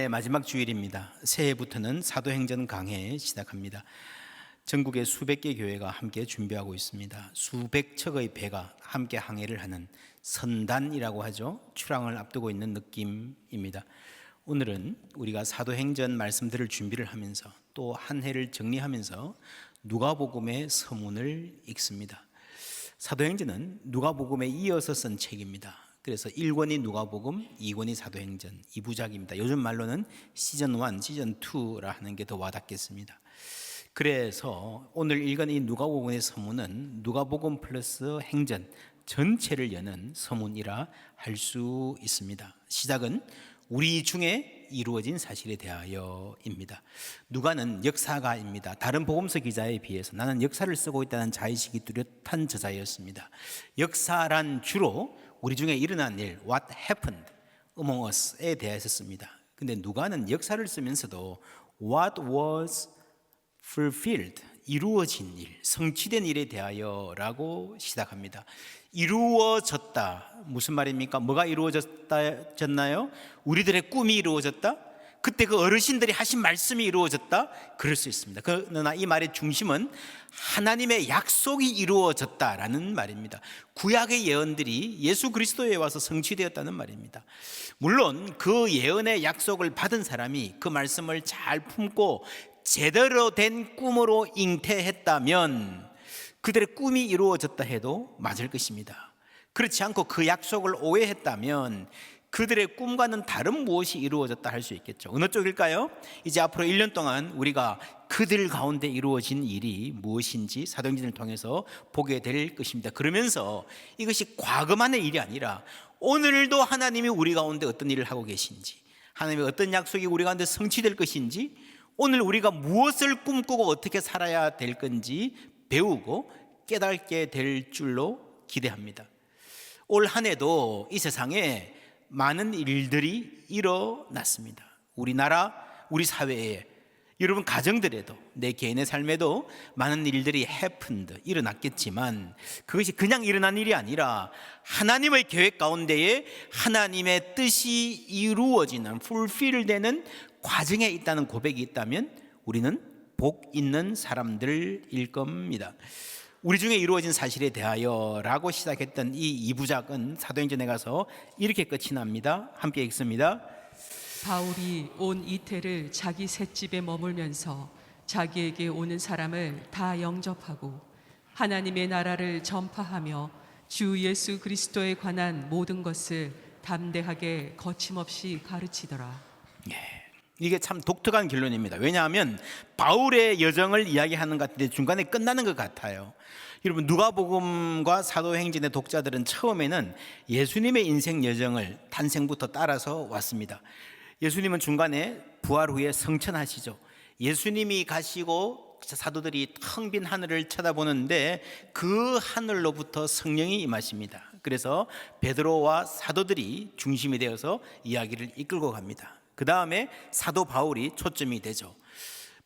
6월의 마지막 주일입니다. 새해부터는 사도행전 강해 시작합니다. 전국의 수백 개 교회가 함께 준비하고 있습니다. 수백 척의 배가 함께 항해를 하는 선단이라고 하죠. 출항을 앞두고 있는 느낌입니다. 오늘은 우리가 사도행전 말씀들을 준비를 하면서 또 한 해를 정리하면서 누가복음의 서문을 읽습니다. 사도행전은 누가복음에 이어서 쓴 책입니다. 그래서 1권이 누가복음, 2권이 사도행전, 2부작입니다. 요즘 말로는 시즌 1, 시즌 2라 하는 게 더 와닿겠습니다. 그래서 오늘 읽은 이 누가복음의 서문은 누가복음 플러스 행전 전체를 여는 서문이라 할 수 있습니다. 시작은 우리 중에 이루어진 사실에 대하여입니다. 누가는 역사가입니다. 다른 복음서 기자에 비해서 나는 역사를 쓰고 있다는 자의식이 뚜렷한 저자였습니다. 역사란 주로 우리 중에 일어난 일, what happened among us에 대해서 씁니다. 근데 누가는 역사를 쓰면서도 what was fulfilled, 이루어진 일, 성취된 일에 대하여라고 시작합니다. 이루어졌다, 무슨 말입니까? 뭐가 이루어졌나요? 우리들의 꿈이 이루어졌다? 그때 그 어르신들이 하신 말씀이 이루어졌다? 그럴 수 있습니다. 그러나 이 말의 중심은 하나님의 약속이 이루어졌다라는 말입니다. 구약의 예언들이 예수 그리스도에 와서 성취되었다는 말입니다. 물론 그 예언의 약속을 받은 사람이 그 말씀을 잘 품고 제대로 된 꿈으로 잉태했다면 그들의 꿈이 이루어졌다 해도 맞을 것입니다. 그렇지 않고 그 약속을 오해했다면 그들의 꿈과는 다른 무엇이 이루어졌다 할 수 있겠죠. 어느 쪽일까요? 이제 앞으로 1년 동안 우리가 그들 가운데 이루어진 일이 무엇인지 사도행전을 통해서 보게 될 것입니다. 그러면서 이것이 과거만의 일이 아니라 오늘도 하나님이 우리 가운데 어떤 일을 하고 계신지, 하나님의 어떤 약속이 우리 가운데 성취될 것인지, 오늘 우리가 무엇을 꿈꾸고 어떻게 살아야 될 건지 배우고 깨닫게 될 줄로 기대합니다. 올 한 해도 이 세상에 많은 일들이 일어났습니다. 우리나라, 우리 사회에, 여러분 가정들에도, 내 개인의 삶에도 많은 일들이 happened, 일어났겠지만 그것이 그냥 일어난 일이 아니라 하나님의 계획 가운데에 하나님의 뜻이 이루어지는, fulfill 되는 과정에 있다는 고백이 있다면 우리는 복 있는 사람들일 겁니다. 우리 중에 이루어진 사실에 대하여라고 시작했던 이 2부작은 사도행전에 가서 이렇게 끝이 납니다. 함께 읽습니다. 바울이 온 이태를 자기 셋집에 머물면서 자기에게 오는 사람을 다 영접하고 하나님의 나라를 전파하며 주 예수 그리스도에 관한 모든 것을 담대하게 거침없이 가르치더라. 이게 참 독특한 결론입니다. 왜냐하면 바울의 여정을 이야기하는 것 같은데 중간에 끝나는 것 같아요. 여러분 누가복음과 사도행전의 독자들은 처음에는 예수님의 인생 여정을 탄생부터 따라서 왔습니다. 예수님은 중간에 부활 후에 성천하시죠. 예수님이 가시고 사도들이 텅 빈 하늘을 쳐다보는데 그 하늘로부터 성령이 임하십니다. 그래서 베드로와 사도들이 중심이 되어서 이야기를 이끌고 갑니다. 그 다음에 사도 바울이 초점이 되죠.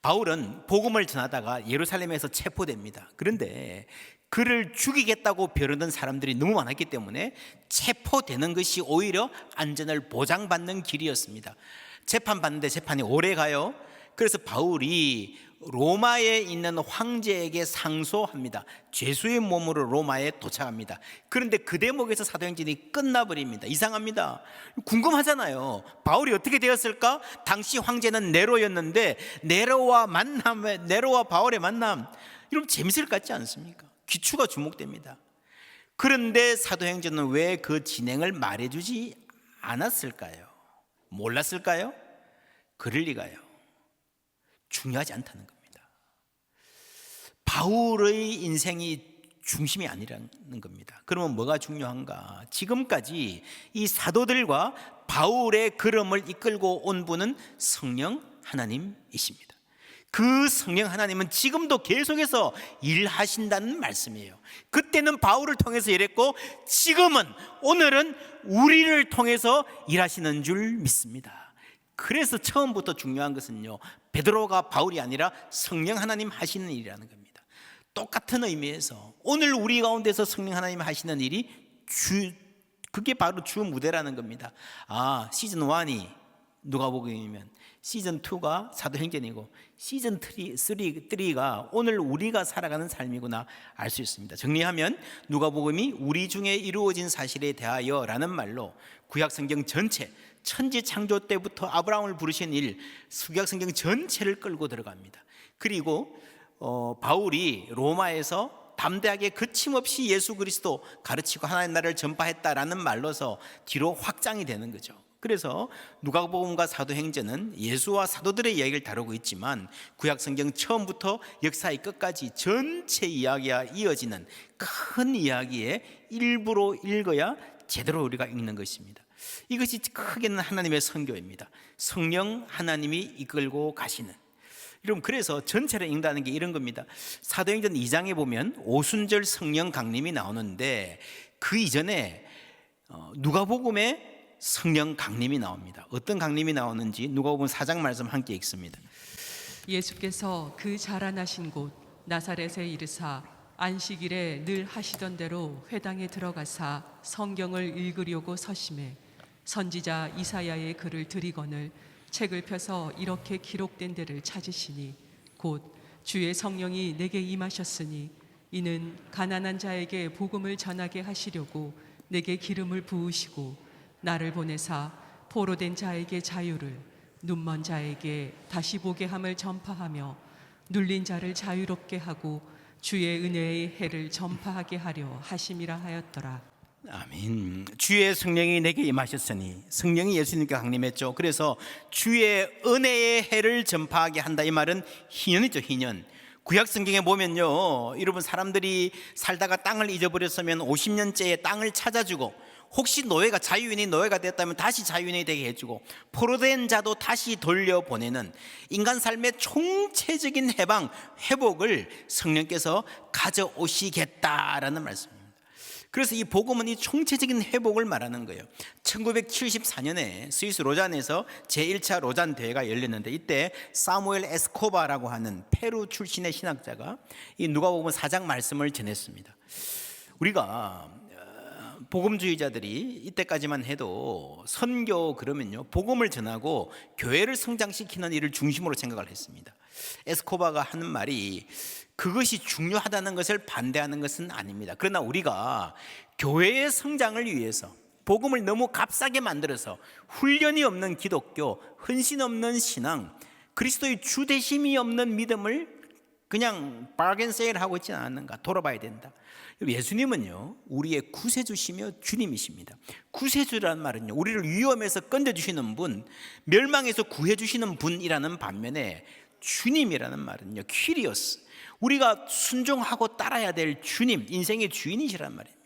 바울은 복음을 전하다가 예루살렘에서 체포됩니다. 그런데 그를 죽이겠다고 벼르던 사람들이 너무 많았기 때문에 체포되는 것이 오히려 안전을 보장받는 길이었습니다. 재판받는데 재판이 오래 가요. 그래서 바울이 로마에 있는 황제에게 상소합니다. 죄수의 몸으로 로마에 도착합니다. 그런데 그 대목에서 사도행전이 끝나버립니다. 이상합니다. 궁금하잖아요. 바울이 어떻게 되었을까? 당시 황제는 네로였는데 네로와 바울의 만남, 여러분 재밌을 것 같지 않습니까? 귀추가 주목됩니다. 그런데 사도행전은 왜 그 진행을 말해주지 않았을까요? 몰랐을까요? 그럴 리가요. 중요하지 않다는 겁니다. 바울의 인생이 중심이 아니라는 겁니다. 그러면 뭐가 중요한가? 지금까지 이 사도들과 바울의 걸음을 이끌고 온 분은 성령 하나님이십니다. 그 성령 하나님은 지금도 계속해서 일하신다는 말씀이에요. 그때는 바울을 통해서 일했고 지금은, 오늘은 우리를 통해서 일하시는 줄 믿습니다. 그래서 처음부터 중요한 것은요, 베드로가 바울이 아니라 성령 하나님 하시는 일이라는 겁니다. 똑같은 의미에서 오늘 우리 가운데서 성령 하나님 하시는 일이 그게 바로 주 무대라는 겁니다. 시즌 1이 누가복음이면 시즌 2가 사도행전이고 시즌 3가 오늘 우리가 살아가는 삶이구나 알 수 있습니다. 정리하면 누가복음이 우리 중에 이루어진 사실에 대하여라는 말로 구약성경 전체, 천지 창조 때부터 아브라함을 부르신 일, 구약성경 전체를 끌고 들어갑니다. 그리고 바울이 로마에서 담대하게 거침없이 예수 그리스도 가르치고 하나님 나라를 전파했다라는 말로서 뒤로 확장이 되는 거죠. 그래서 누가복음과 사도행전은 예수와 사도들의 이야기를 다루고 있지만 구약성경 처음부터 역사의 끝까지 전체 이야기가 이어지는 큰 이야기의 일부로 읽어야 제대로 우리가 읽는 것입니다. 이것이 크게는 하나님의 선교입니다. 성령 하나님이 이끌고 가시는. 여러분, 그래서 전체를 읽는다는 게 이런 겁니다. 사도행전 2장에 보면 오순절 성령 강림이 나오는데 그 이전에 누가복음에 성령 강림이 나옵니다. 어떤 강림이 나오는지 누가복음 4장 말씀 함께 읽습니다. 예수께서 그 자라나신 곳 나사렛에 이르사 안식일에 늘 하시던 대로 회당에 들어가사 성경을 읽으려고 서심해 선지자 이사야의 글을 들이거늘 책을 펴서 이렇게 기록된 데를 찾으시니 곧 주의 성령이 내게 임하셨으니 이는 가난한 자에게 복음을 전하게 하시려고 내게 기름을 부으시고 나를 보내사 포로된 자에게 자유를 눈먼 자에게 다시 보게 함을 전파하며 눌린 자를 자유롭게 하고 주의 은혜의 해를 전파하게 하려 하심이라 하였더라. 아멘. 주의 성령이 내게 임하셨으니, 성령이 예수님께 강림했죠. 그래서 주의 은혜의 해를 전파하게 한다. 이 말은 희년이죠, 희년. 구약 성경에 보면요, 여러분, 사람들이 살다가 땅을 잊어버렸으면 50년째에 땅을 찾아주고, 혹시 노예가 자유인이 노예가 됐다면 다시 자유인이 되게 해주고, 포로된 자도 다시 돌려보내는 인간 삶의 총체적인 해방, 회복을 성령께서 가져오시겠다라는 말씀입니다. 그래서 이 복음은 이 총체적인 회복을 말하는 거예요. 1974년에 스위스 로잔에서 제1차 로잔 대회가 열렸는데, 이때 사무엘 에스코바라고 하는 페루 출신의 신학자가 이 누가복음 4장 말씀을 전했습니다. 우리가 복음주의자들이 이때까지만 해도 선교 그러면요, 복음을 전하고 교회를 성장시키는 일을 중심으로 생각을 했습니다. 에스코바가 하는 말이 그것이 중요하다는 것을 반대하는 것은 아닙니다. 그러나 우리가 교회의 성장을 위해서 복음을 너무 값싸게 만들어서 훈련이 없는 기독교, 헌신 없는 신앙, 그리스도의 주대심이 없는 믿음을 그냥 바겐 세일하고 있지는 않는가 돌아봐야 된다. 예수님은요, 우리의 구세주시며 주님이십니다. 구세주라는 말은요, 우리를 위험에서 건져주시는 분, 멸망에서 구해주시는 분이라는 반면에 주님이라는 말은요, 퀴리오스, 우리가 순종하고 따라야 될 주님, 인생의 주인이시란 말입니다.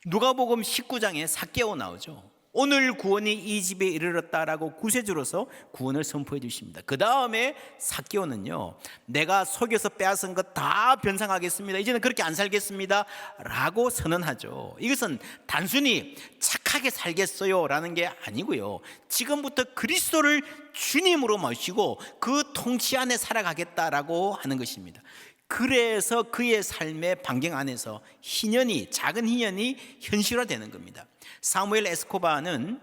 누가복음 19장에 삭개오 나오죠. 오늘 구원이 이 집에 이르렀다라고 구세주로서 구원을 선포해 주십니다. 그 다음에 삭개오는요, 내가 속여서 빼앗은 것 다 변상하겠습니다, 이제는 그렇게 안 살겠습니다 라고 선언하죠. 이것은 단순히 착하게 살겠어요 라는 게 아니고요, 지금부터 그리스도를 주님으로 모시고 그 통치 안에 살아가겠다라고 하는 것입니다. 그래서 그의 삶의 반경 안에서 희년이, 작은 희년이 현실화되는 겁니다. 사무엘 에스코바는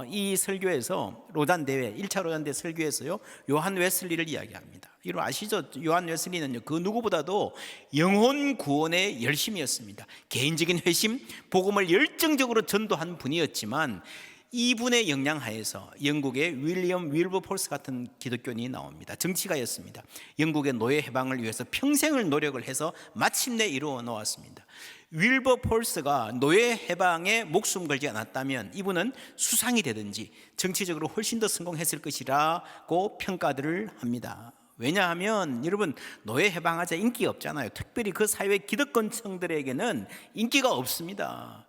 이 설교에서 로잔 대회, 1차 로잔 대회 설교에서요, 요한 웨슬리를 이야기합니다. 여러분 아시죠? 요한 웨슬리는요, 그 누구보다도 영혼 구원에 열심이었습니다. 개인적인 회심, 복음을 열정적으로 전도한 분이었지만 이분의 영향하에서 영국의 윌리엄 윌버폴스 같은 기독교인이 나옵니다. 정치가였습니다. 영국의 노예 해방을 위해서 평생을 노력을 해서 마침내 이루어 놓았습니다. 윌버폴스가 노예 해방에 목숨 걸지 않았다면 이분은 수상이 되든지 정치적으로 훨씬 더 성공했을 것이라고 평가들을 합니다. 왜냐하면 여러분, 노예 해방하자 인기가 없잖아요. 특별히 그 사회 기득권층들에게는 인기가 없습니다.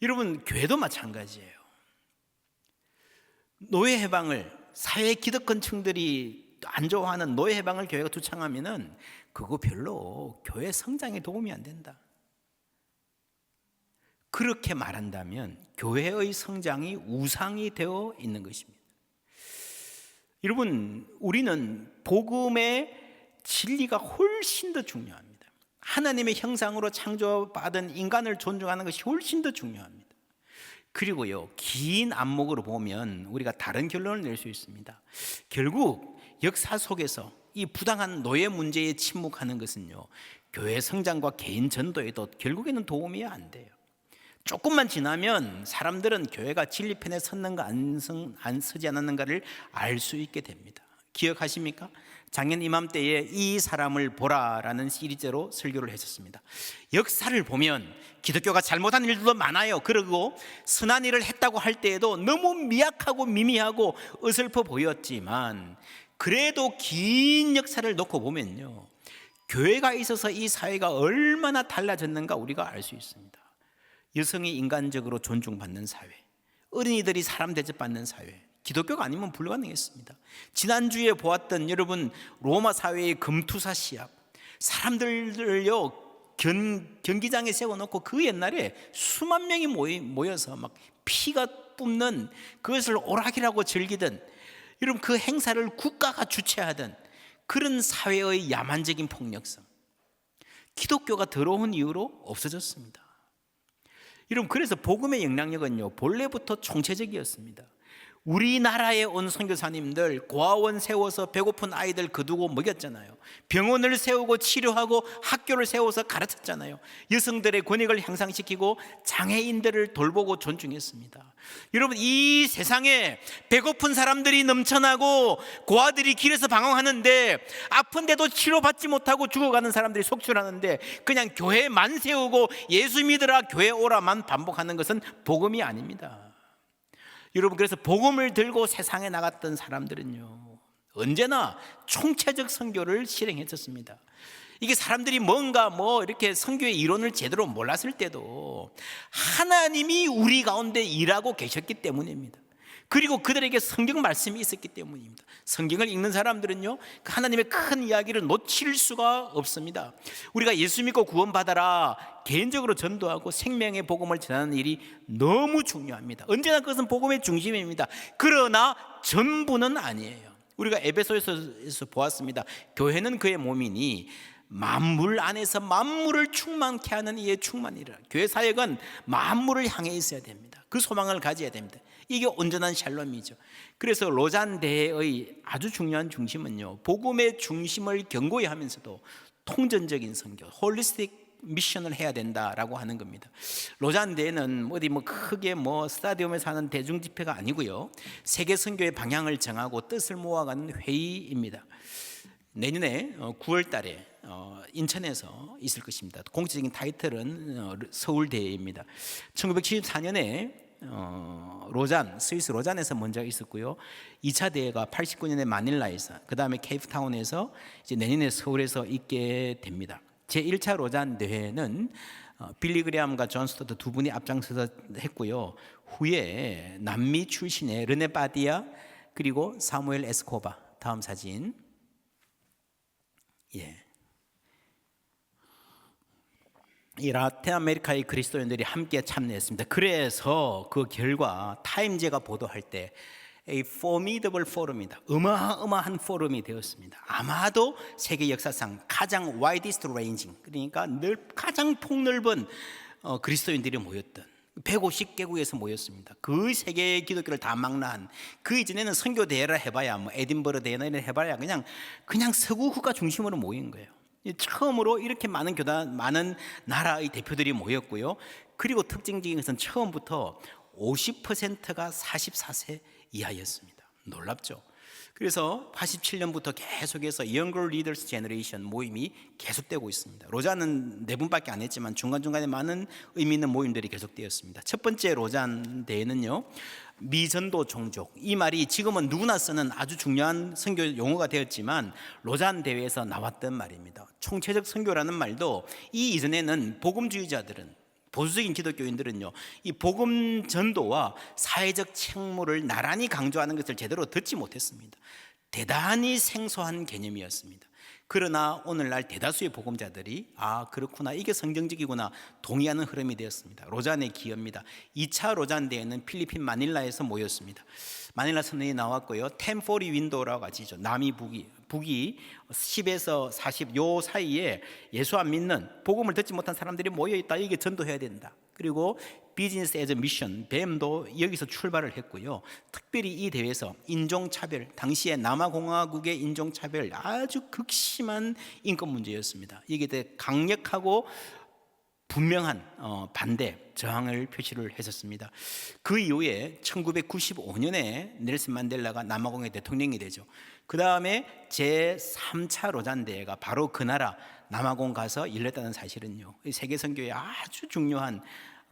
여러분, 교회도 마찬가지예요. 노예 해방을, 사회 기득권층들이 안 좋아하는 노예 해방을 교회가 두창하면은 그거 별로 교회 성장에 도움이 안 된다. 그렇게 말한다면 교회의 성장이 우상이 되어 있는 것입니다. 여러분, 우리는 복음의 진리가 훨씬 더 중요합니다. 하나님의 형상으로 창조받은 인간을 존중하는 것이 훨씬 더 중요합니다. 그리고요, 긴 안목으로 보면 우리가 다른 결론을 낼 수 있습니다. 결국 역사 속에서 이 부당한 노예 문제에 침묵하는 것은요, 교회 성장과 개인 전도에도 결국에는 도움이 안 돼요. 조금만 지나면 사람들은 교회가 진리 편에 섰는가 안 서지 않았는가를 알 수 있게 됩니다. 기억하십니까? 작년 이맘때에 이 사람을 보라라는 시리즈로 설교를 했었습니다. 역사를 보면 기독교가 잘못한 일들도 많아요. 그리고 선한 일을 했다고 할 때에도 너무 미약하고 미미하고 어설퍼 보였지만, 그래도 긴 역사를 놓고 보면요, 교회가 있어서 이 사회가 얼마나 달라졌는가 우리가 알 수 있습니다. 여성이 인간적으로 존중받는 사회, 어린이들이 사람 대접받는 사회, 기독교가 아니면 불가능했습니다. 지난주에 보았던 여러분 로마 사회의 금투사 시합, 사람들을요 경기장에 세워놓고 그 옛날에 수만 명이 모여서 막 피가 뿜는 그것을 오락이라고 즐기던, 여러분 그 행사를 국가가 주최하던 그런 사회의 야만적인 폭력성, 기독교가 들어온 이후로 없어졌습니다. 여러분 그래서 복음의 영향력은요 본래부터 총체적이었습니다. 우리나라에 온 선교사님들 고아원 세워서 배고픈 아이들 거두고 먹였잖아요. 병원을 세우고 치료하고 학교를 세워서 가르쳤잖아요. 여성들의 권익을 향상시키고 장애인들을 돌보고 존중했습니다. 여러분 이 세상에 배고픈 사람들이 넘쳐나고 고아들이 길에서 방황하는데, 아픈데도 치료받지 못하고 죽어가는 사람들이 속출하는데 그냥 교회만 세우고 예수 믿으라 교회 오라만 반복하는 것은 복음이 아닙니다. 여러분 그래서 복음을 들고 세상에 나갔던 사람들은요 언제나 총체적 선교를 실행했었습니다. 이게 사람들이 뭔가 이렇게 선교의 이론을 제대로 몰랐을 때도 하나님이 우리 가운데 일하고 계셨기 때문입니다. 그리고 그들에게 성경 말씀이 있었기 때문입니다. 성경을 읽는 사람들은요 하나님의 큰 이야기를 놓칠 수가 없습니다. 우리가 예수 믿고 구원받아라 개인적으로 전도하고 생명의 복음을 전하는 일이 너무 중요합니다. 언제나 그것은 복음의 중심입니다. 그러나 전부는 아니에요. 우리가 에베소에서 보았습니다. 교회는 그의 몸이니 만물 안에서 만물을 충만케 하는 이의 충만이라. 교회 사역은 만물을 향해 있어야 됩니다. 그 소망을 가져야 됩니다. 이게 온전한 샬롬이죠. 그래서 로잔 대회의 아주 중요한 중심은요 복음의 중심을 견고히 하면서도 통전적인 선교, 홀리스틱 미션을 해야 된다라고 하는 겁니다. 로잔 대회는 어디 크게 스타디움에서 하는 대중 집회가 아니고요, 세계 선교의 방향을 정하고 뜻을 모아가는 회의입니다. 내년에 9월 달에 인천에서 있을 것입니다. 공식적인 타이틀은 서울대회입니다. 1974년에 스위스 로잔에서 먼저 있었고요. 2차 대회가 89년에 마닐라에서, 그 다음에 케이프타운에서, 이제 내년에 서울에서 있게 됩니다. 제1차 로잔 대회는 빌리 그레함과 존 스토트 두 분이 앞장서서 했고요. 후에 남미 출신의 르네 바디아 그리고 사무엘 에스코바, 다음 사진. 이 라틴 아메리카의 그리스도인들이 함께 참여했습니다. 그래서 그 결과 타임즈가 보도할 때 A formidable forum이다, 어마어마한 포럼이 되었습니다. 아마도 세계 역사상 가장 widest ranging, 그러니까 가장 폭넓은 그리스도인들이 모였던 150개국에서 모였습니다. 그 세계의 기독교를 다 망라한, 그 이전에는 선교 대회를 해봐야 에딘버러 대회나 이런 해봐야 그냥 서구 국가 중심으로 모인 거예요. 처음으로 이렇게 많은 나라의 대표들이 모였고요. 그리고 특징적인 것은 처음부터 50%가 44세 이하였습니다. 놀랍죠? 그래서 87년부터 계속해서 Younger Leaders Generation 모임이 계속되고 있습니다. 로잔은 4분밖에 안 했지만 중간중간에 많은 의미 있는 모임들이 계속되었습니다. 첫 번째 로잔 대회는요, 미전도 종족, 이 말이 지금은 누구나 쓰는 아주 중요한 선교 용어가 되었지만 로잔 대회에서 나왔던 말입니다. 총체적 선교라는 말도 이 이전에는 복음주의자들은, 보수적인 기독교인들은요 이 복음 전도와 사회적 책무를 나란히 강조하는 것을 제대로 듣지 못했습니다. 대단히 생소한 개념이었습니다. 그러나 오늘날 대다수의 복음자들이 그렇구나, 이게 성경적이구나 동의하는 흐름이 되었습니다. 로잔의 기여입니다. 2차 로잔 대회는 필리핀 마닐라에서 모였습니다. 마닐라 선언이 나왔고요. 1040 윈도우라고 하죠. 남이 북이 10에서 40 요 사이에 예수 안 믿는, 복음을 듣지 못한 사람들이 모여있다, 이게 전도해야 된다. 그리고 비즈니스 에즈 미션 뱀도 여기서 출발을 했고요. 특별히 이 대회에서 인종차별, 당시에 남아공화국의 인종차별 아주 극심한 인권 문제였습니다. 이게 대해 강력하고 분명한 반대, 저항을 표시를 했었습니다. 그 이후에 1995년에 넬슨 만델라가 남아공의 대통령이 되죠. 그 다음에 제3차 로잔대회가 바로 그 나라 남아공 가서 열렸다는 사실은요, 세계선교의 아주 중요한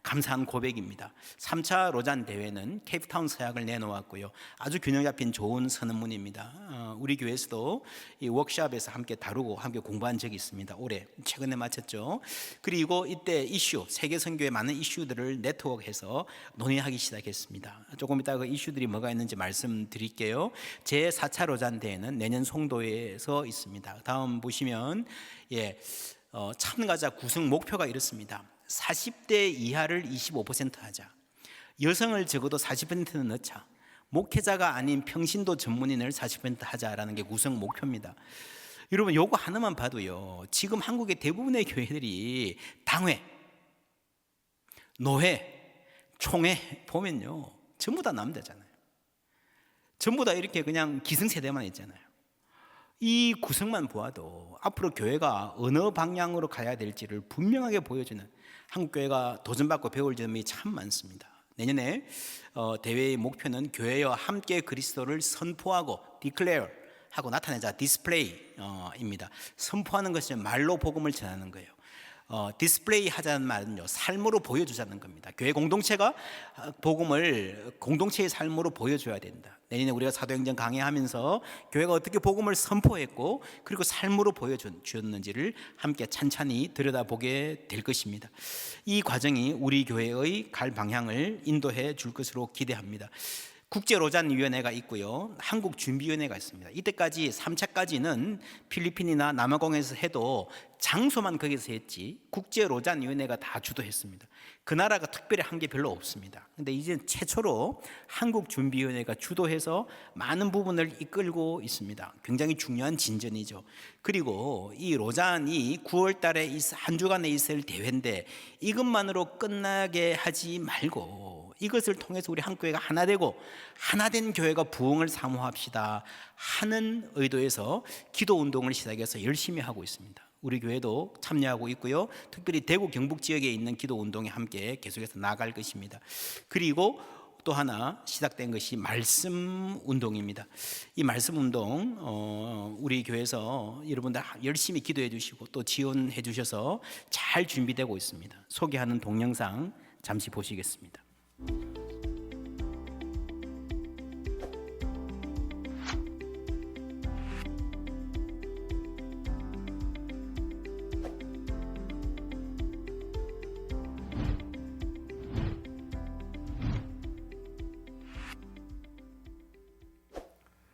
감사한 고백입니다. 3차 로잔 대회는 케이프타운 서약을 내놓았고요. 아주 균형 잡힌 좋은 선언문입니다. 우리 교회에서도 이 워크숍에서 함께 다루고 함께 공부한 적이 있습니다. 올해 최근에 마쳤죠. 그리고 이때 이슈, 세계 선교의 많은 이슈들을 네트워크해서 논의하기 시작했습니다. 조금 이따 그 이슈들이 뭐가 있는지 말씀드릴게요. 제4차 로잔 대회는 내년 송도에서 있습니다. 다음 보시면 참가자 구성 목표가 이렇습니다. 40대 이하를 25% 하자. 여성을 적어도 40%는 넣자. 목회자가 아닌 평신도 전문인을 40% 하자라는 게 구성 목표입니다. 여러분, 요거 하나만 봐도요, 지금 한국의 대부분의 교회들이 당회, 노회, 총회 보면요, 전부 다 남자잖아요. 전부 다 이렇게 그냥 기성세대만 있잖아요. 이 구성만 보아도 앞으로 교회가 어느 방향으로 가야 될지를 분명하게 보여주는, 한국교회가 도전받고 배울 점이 참 많습니다. 내년에 대회의 목표는 교회와 함께 그리스도를 선포하고 declare 하고 나타내자, display입니다. 선포하는 것은 말로 복음을 전하는 거예요. 디스플레이 하자는 말은요, 삶으로 보여주자는 겁니다. 교회 공동체가 복음을 공동체의 삶으로 보여줘야 된다. 내년에 우리가 사도행전 강해하면서 교회가 어떻게 복음을 선포했고 그리고 삶으로 보여주었는지를 함께 찬찬히 들여다보게 될 것입니다. 이 과정이 우리 교회의 갈 방향을 인도해 줄 것으로 기대합니다. 국제로잔위원회가 있고요, 한국준비위원회가 있습니다. 이때까지 3차까지는 필리핀이나 남아공에서 해도 장소만 거기서 했지 국제로잔위원회가 다 주도했습니다. 그 나라가 특별히 한 게 별로 없습니다. 근데 이제 최초로 한국준비위원회가 주도해서 많은 부분을 이끌고 있습니다. 굉장히 중요한 진전이죠. 그리고 이 로잔이 9월 달에 한 주간에 있을 대회인데 이것만으로 끝나게 하지 말고 이것을 통해서 우리 한국교회가 하나 되고 하나된 교회가 부흥을 사모합시다 하는 의도에서 기도운동을 시작해서 열심히 하고 있습니다. 우리 교회도 참여하고 있고요, 특별히 대구 경북 지역에 있는 기도운동에 함께 계속해서 나아갈 것입니다. 그리고 또 하나 시작된 것이 말씀 운동입니다. 이 말씀 운동 우리 교회에서 여러분들 열심히 기도해 주시고 또 지원해 주셔서 잘 준비되고 있습니다. 소개하는 동영상 잠시 보시겠습니다.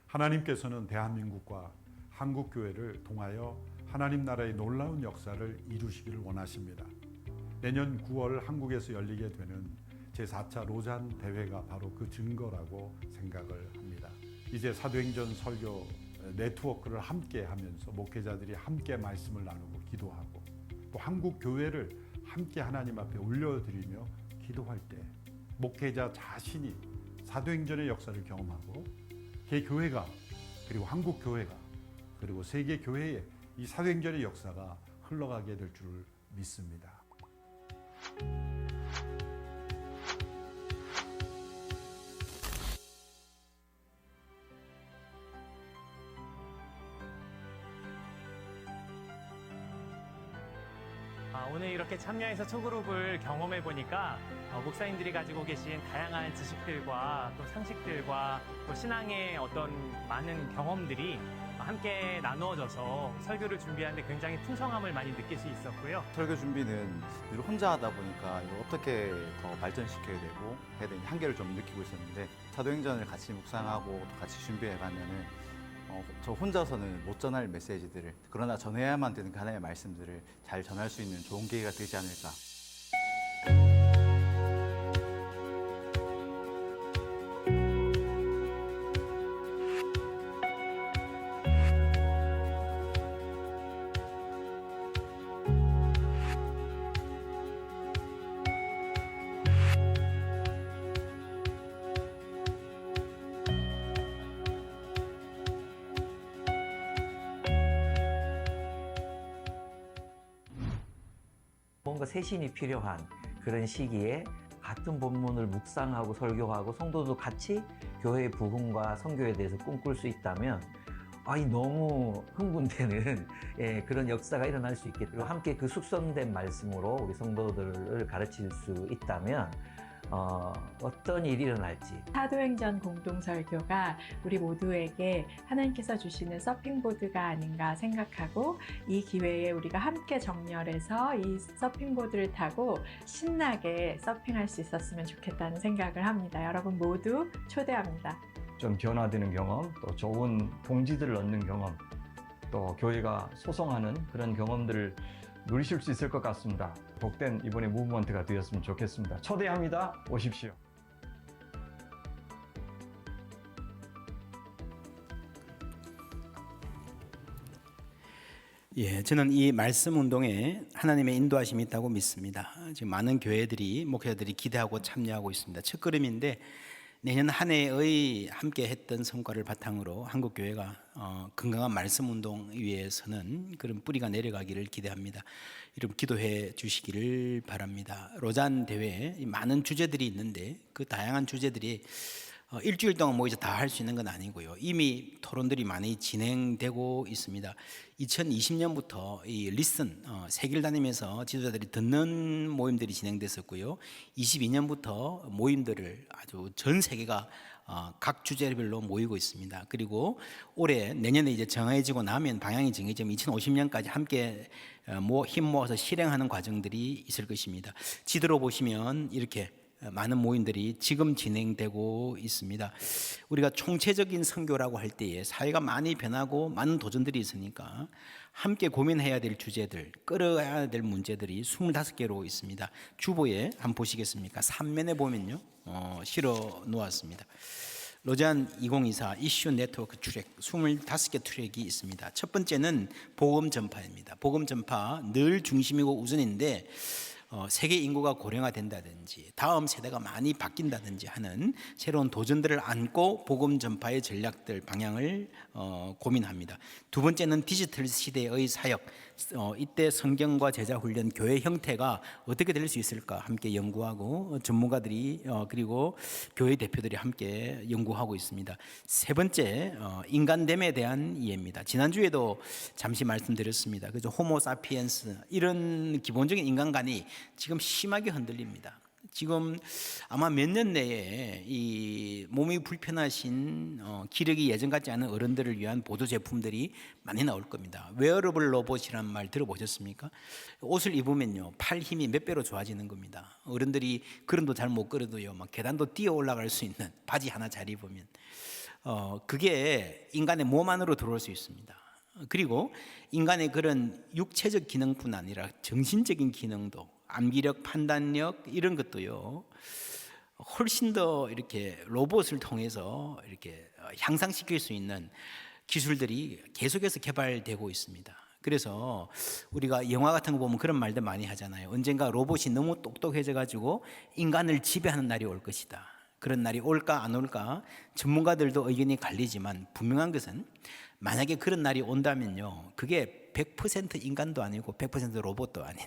하나님께서는 대한민국과 한국교회를 통하여 하나님 나라의 놀라운 역사를 이루시기를 원하십니다. 내년 9월 한국에서 열리게 되는 제4차 로잔 대회가 바로 그 증거라고 생각을 합니다. 이제 사도행전 설교 네트워크를 함께 하면서 목회자들이 함께 말씀을 나누고 기도하고 또 한국교회를 함께 하나님 앞에 올려드리며 기도할 때 목회자 자신이 사도행전의 역사를 경험하고 개교회가 그리고 한국교회가 그리고 세계교회의 이 사도행전의 역사가 흘러가게 될 줄 믿습니다. 오늘 이렇게 참여해서 소그룹을 경험해 보니까 목사님들이 가지고 계신 다양한 지식들과 또 상식들과 또 신앙의 어떤 많은 경험들이 함께 나누어져서 설교를 준비하는데 굉장히 풍성함을 많이 느낄 수 있었고요. 설교 준비는 늘 혼자 하다 보니까 이걸 어떻게 더 발전시켜야 되고 해야 되는 한계를 좀 느끼고 있었는데 사도행전을 같이 묵상하고 또 같이 준비해 가면은 저 혼자서는 못 전할 메시지들을, 그러나 전해야만 되는 하나님의 말씀들을 잘 전할 수 있는 좋은 기회가 되지 않을까. 뭔가 새신이 필요한 그런 시기에 같은 본문을 묵상하고 설교하고 성도도 같이 교회의 부흥과 선교에 대해서 꿈꿀 수 있다면 너무 흥분되는 그런 역사가 일어날 수 있겠고, 그리고 함께 그 숙성된 말씀으로 우리 성도들을 가르칠 수 있다면 어떤 일이 일어날지. 사도행전 공동설교가 우리 모두에게 하나님께서 주시는 서핑보드가 아닌가 생각하고, 이 기회에 우리가 함께 정렬해서 이 서핑보드를 타고 신나게 서핑할 수 있었으면 좋겠다는 생각을 합니다. 여러분 모두 초대합니다. 좀 변화되는 경험, 또 좋은 동지들을 얻는 경험, 또 교회가 소송하는 그런 경험들을 누리실 수 있을 것 같습니다. 복된 이번에 무브먼트가 되었으면 좋겠습니다. 초대합니다. 오십시오. 예, 저는 이 말씀 운동에 하나님의 인도하심이 있다고 믿습니다. 지금 많은 교회들이, 목회자들이 기대하고 참여하고 있습니다. 첫걸음인데 내년 한 해의 함께 했던 성과를 바탕으로 한국 교회가 건강한 말씀 운동 위에서는 그런 뿌리가 내려가기를 기대합니다. 여러분 기도해 주시기를 바랍니다. 로잔 대회에 많은 주제들이 있는데 그 다양한 주제들이 일주일 동안 모여서 다 할 수 있는 건 아니고요. 이미 토론들이 많이 진행되고 있습니다. 2020년부터 이 리슨 세계를 다니면서 지도자들이 듣는 모임들이 진행됐었고요. 22년부터 모임들을 아주 전 세계가 각 주제별로 모이고 있습니다. 그리고 올해 내년에 이제 정해지고 나면 방향이 정해지면 2050년까지 함께 힘 모아서 실행하는 과정들이 있을 것입니다. 지도로 보시면 이렇게 많은 모임들이 지금 진행되고 있습니다. 우리가 총체적인 선교라고 할 때에 사회가 많이 변하고 많은 도전들이 있으니까 함께 고민해야 될 주제들, 끌어야 될 문제들이 25개로 있습니다. 주보에 한번 보시겠습니까? 3면에 보면요, 실어 놓았습니다. 로잔 2024 이슈 네트워크 트랙 25개 트랙이 있습니다. 첫 번째는 복음 전파입니다. 복음 전파 늘 중심이고 우선인데 세계 인구가 고령화된다든지 다음 세대가 많이 바뀐다든지 하는 새로운 도전들을 안고 복음 전파의 전략들 방향을 고민합니다. 두 번째는 디지털 시대의 사역, 이때 성경과 제자 훈련, 교회 형태가 어떻게 될 수 있을까 함께 연구하고 전문가들이 그리고 교회 대표들이 함께 연구하고 있습니다. 세 번째 인간됨에 대한 이해입니다. 지난주에도 잠시 말씀드렸습니다. 그죠? 호모 사피엔스 이런 기본적인 인간관이 지금 심하게 흔들립니다. 지금 아마 몇 년 내에 이 몸이 불편하신 기력이 예전 같지 않은 어른들을 위한 보조 제품들이 많이 나올 겁니다. 웨어러블 로봇이란 말 들어보셨습니까? 옷을 입으면요 팔 힘이 몇 배로 좋아지는 겁니다. 어른들이 걸음도 잘 못 걸어도요 막 계단도 뛰어 올라갈 수 있는 바지 하나 잘 입으면 그게 인간의 몸 안으로 들어올 수 있습니다. 그리고 인간의 그런 육체적 기능뿐 아니라 정신적인 기능도, 암기력, 판단력 이런 것도요 훨씬 더 이렇게 로봇을 통해서 이렇게 향상시킬 수 있는 기술들이 계속해서 개발되고 있습니다. 그래서 우리가 영화 같은 거 보면 그런 말들 많이 하잖아요. 언젠가 로봇이 너무 똑똑해져 가지고 인간을 지배하는 날이 올 것이다. 그런 날이 올까 안 올까 전문가들도 의견이 갈리지만 분명한 것은 만약에 그런 날이 온다면요 그게 100% 인간도 아니고 100% 로봇도 아닌,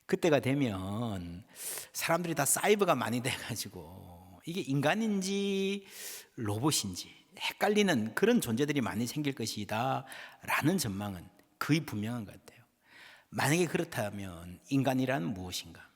그때가 되면 사람들이 다 사이버가 많이 돼가지고 이게 인간인지 로봇인지 헷갈리는 그런 존재들이 많이 생길 것이다 라는 전망은 거의 분명한 것 같아요. 만약에 그렇다면 인간이란 무엇인가?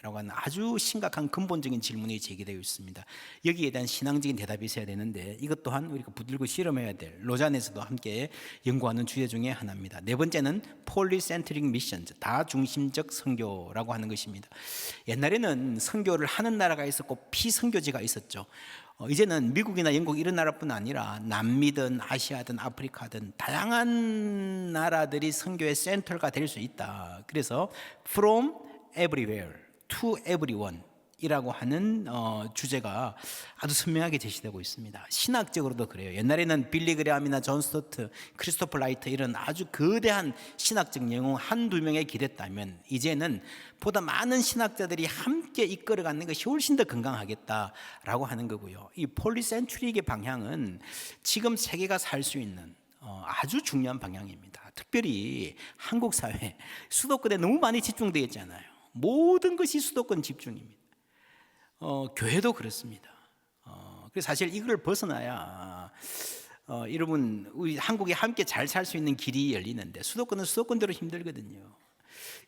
라고 하는 아주 심각한 근본적인 질문이 제기되어 있습니다. 여기에 대한 신앙적인 대답이 있어야 되는데 이것 또한 우리가 붙들고 실험해야 될 로잔에서도 함께 연구하는 주제 중에 하나입니다. 네 번째는 폴리센트릭 미션즈, 다중심적 선교라고 하는 것입니다. 옛날에는 선교를 하는 나라가 있었고 피선교지가 있었죠. 이제는 미국이나 영국 이런 나라뿐 아니라 남미든 아시아든 아프리카든 다양한 나라들이 선교의 센터가 될 수 있다. 그래서 from everywhere to everyone 이라고 하는 주제가 아주 선명하게 제시되고 있습니다. 신학적으로도 그래요. 옛날에는 빌리 그레함이나 존 스토트, 크리스토퍼 라이트 이런 아주 거대한 신학적 영웅 한두 명에 기댔다면 이제는 보다 많은 신학자들이 함께 이끌어가는 것이 훨씬 더 건강하겠다라고 하는 거고요. 이 폴리센트릭의 방향은 지금 세계가 살 수 있는 아주 중요한 방향입니다. 특별히 한국 사회 수도권에 너무 많이 집중되어 있잖아요. 모든 것이 수도권 집중입니다. 교회도 그렇습니다. 그래서 사실 이걸 벗어나야 여러분 우리 한국이 함께 잘 살 수 있는 길이 열리는데 수도권은 수도권대로 힘들거든요.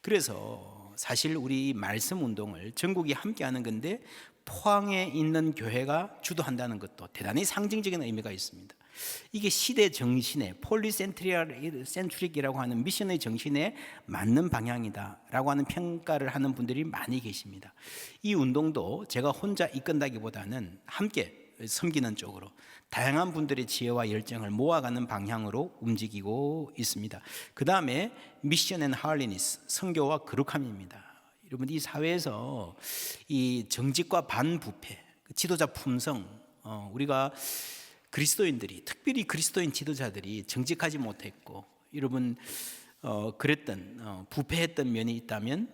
그래서 사실 우리 말씀 운동을 전국이 함께 하는 건데 포항에 있는 교회가 주도한다는 것도 대단히 상징적인 의미가 있습니다. 이게 시대 정신에 폴리센트릭이라고 하는 미션의 정신에 맞는 방향이다라고 하는 평가를 하는 분들이 많이 계십니다. 이 운동도 제가 혼자 이끈다기보다는 함께 섬기는 쪽으로 다양한 분들의 지혜와 열정을 모아가는 방향으로 움직이고 있습니다. 그 다음에 미션 앤 할리니스, 선교와 거룩함입니다. 여러분 이 사회에서 이 정직과 반부패, 지도자 품성, 우리가 그리스도인들이 특별히 그리스도인 지도자들이 정직하지 못했고 여러분 그랬던 부패했던 면이 있다면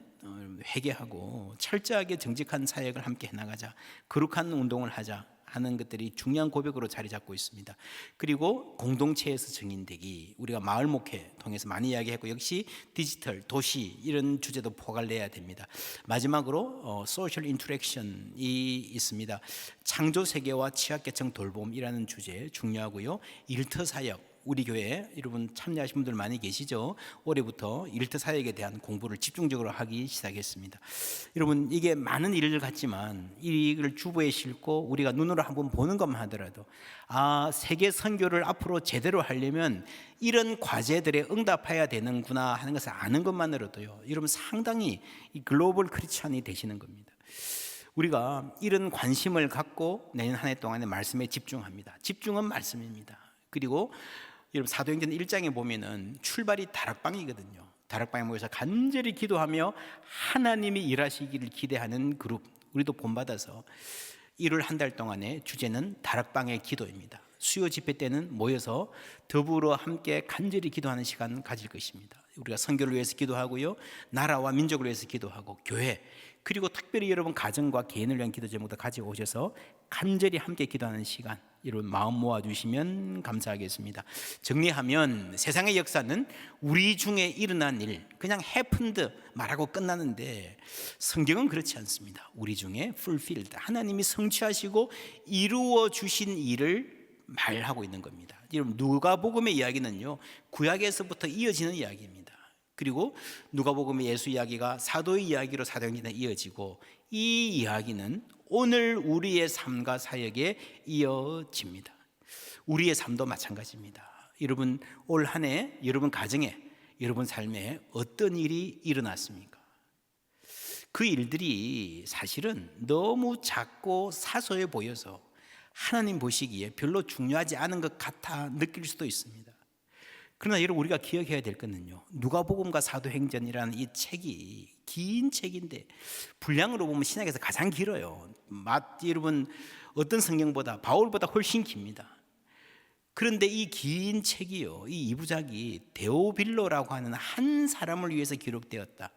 회개하고 철저하게 정직한 사역을 함께 해나가자, 거룩한 운동을 하자 하는 것들이 중요한 고백으로 자리 잡고 있습니다. 그리고 공동체에서 증인되기, 우리가 마을 목회 통해서 많이 이야기했고 역시 디지털, 도시 이런 주제도 포괄 내야 됩니다. 마지막으로 소셜 인터랙션이 있습니다. 창조 세계와 취약계층 돌봄이라는 주제 중요하고요. 일터 사역, 우리 교회에 여러분 참여하신 분들 많이 계시죠? 올해부터 일터 사역에 대한 공부를 집중적으로 하기 시작했습니다. 여러분 이게 많은 일을 같지만 이걸 주부에 싣고 우리가 눈으로 한번 보는 것만 하더라도 세계 선교를 앞으로 제대로 하려면 이런 과제들에 응답해야 되는구나 하는 것을 아는 것만으로도요, 여러분 상당히 이 글로벌 크리스찬이 되시는 겁니다. 우리가 이런 관심을 갖고 내년 한 해 동안의 말씀에 집중합니다. 집중은 말씀입니다. 그리고 여러분 사도행전 1장에 보면은 출발이 다락방이거든요. 다락방에 모여서 간절히 기도하며 하나님이 일하시기를 기대하는 그룹, 우리도 본받아서 1월 한 달 동안의 주제는 다락방의 기도입니다. 수요 집회 때는 모여서 더불어 함께 간절히 기도하는 시간 가질 것입니다. 우리가 선교를 위해서 기도하고요, 나라와 민족을 위해서 기도하고 교회, 그리고 특별히 여러분 가정과 개인을 위한 기도 제목도 가지고 오셔서 간절히 함께 기도하는 시간, 여러분 마음 모아주시면 감사하겠습니다. 정리하면 세상의 역사는 우리 중에 일어난 일, 그냥 해픈드 말하고 끝나는데 성경은 그렇지 않습니다. 우리 중에 fulfilled, 하나님이 성취하시고 이루어 주신 일을 말하고 있는 겁니다. 여러분 누가복음의 이야기는요, 구약에서부터 이어지는 이야기입니다. 그리고 누가복음의 예수 이야기가 사도의 이야기로 사도행전에 이어지고 이 이야기는 오늘 우리의 삶과 사역에 이어집니다. 우리의 삶도 마찬가지입니다. 여러분 올 한 해 여러분 가정에, 여러분 삶에 어떤 일이 일어났습니까? 그 일들이 사실은 너무 작고 사소해 보여서 하나님 보시기에 별로 중요하지 않은 것 같아 느낄 수도 있습니다. 그러나 여러분 우리가 기억해야 될 것은요, 누가복음과 사도행전이라는 이 책이 긴 책인데 분량으로 보면 신약에서 가장 길어요. 여러분 어떤 성경보다 바울보다 훨씬 깁니다. 그런데 이 긴 책이요, 이 2부작이 데오빌로라고 하는 한 사람을 위해서 기록되었다.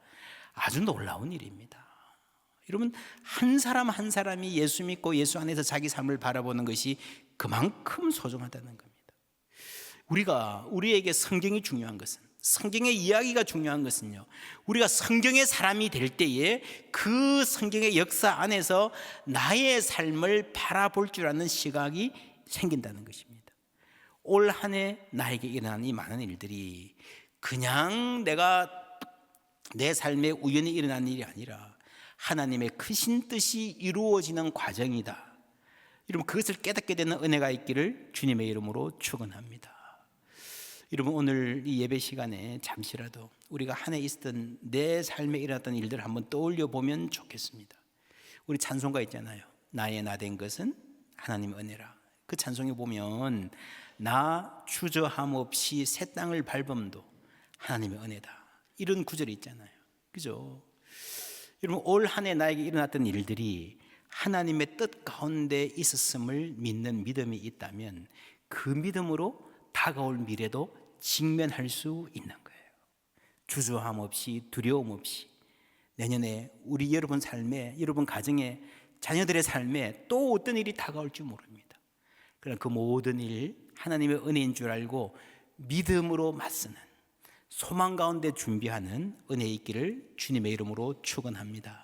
아주 놀라운 일입니다. 여러분 한 사람 한 사람이 예수 믿고 예수 안에서 자기 삶을 바라보는 것이 그만큼 소중하다는 겁니다. 우리에게 성경이 중요한 것은, 성경의 이야기가 중요한 것은요, 우리가 성경의 사람이 될 때에 그 성경의 역사 안에서 나의 삶을 바라볼 줄 아는 시각이 생긴다는 것입니다. 올 한 해 나에게 일어난 이 많은 일들이 그냥 내 삶에 우연히 일어난 일이 아니라 하나님의 크신 뜻이 이루어지는 과정이다. 여러분 그것을 깨닫게 되는 은혜가 있기를 주님의 이름으로 축원합니다. 여러분 오늘 이 예배 시간에 잠시라도 우리가 한 해 있었던 내 삶에 일어났던 일들을 한번 떠올려 보면 좋겠습니다. 우리 찬송가 있잖아요. 나의 나 된 것은 하나님의 은혜라. 그 찬송에 보면 나 주저함 없이 새 땅을 밟음도 하나님의 은혜다, 이런 구절이 있잖아요. 그죠? 여러분 올 한 해 나에게 일어났던 일들이 하나님의 뜻 가운데 있었음을 믿는 믿음이 있다면 그 믿음으로 다가올 미래도 직면할 수 있는 거예요. 주저함 없이, 두려움 없이 내년에 우리 여러분 삶에, 여러분 가정에, 자녀들의 삶에 또 어떤 일이 다가올지 모릅니다. 그러나 그 모든 일 하나님의 은혜인 줄 알고 믿음으로 맞서는, 소망 가운데 준비하는 은혜 있기를 주님의 이름으로 축원합니다.